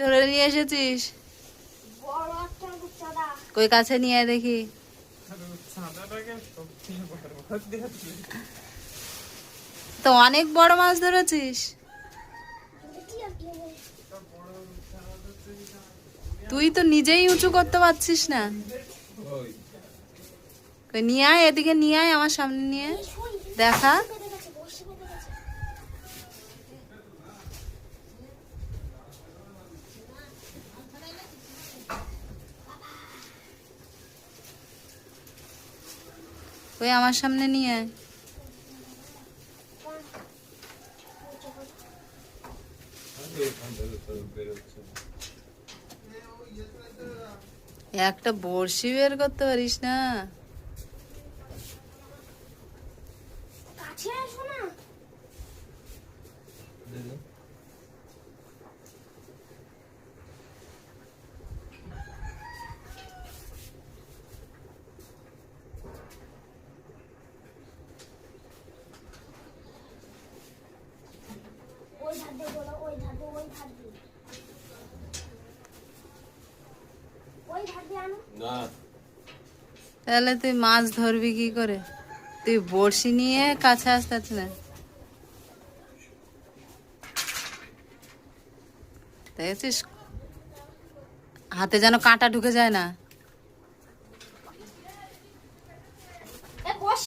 ধরে নিয়ে এসেছিস? কই কাছে নিয়ে আয় দেখি। তো অনেক বড় মাছ ধরেছিস। তুই তো নিজেই উঁচু করতে পারছিস না। কই নিয়ে আয়, এদিকে নিয়ে আয়, আমার সামনে নিয়ে দেখা। ওই আমার সামনে নিয়ে আয়। একটা বড়শি বের করতে পারিস না? তাহলে তুই মাছ ধরবি কি করে? তুই বড়শি নিয়ে কাছে আসতে না। দেখেছিস হাতে যেন কাঁটা ঢুকে যায় না।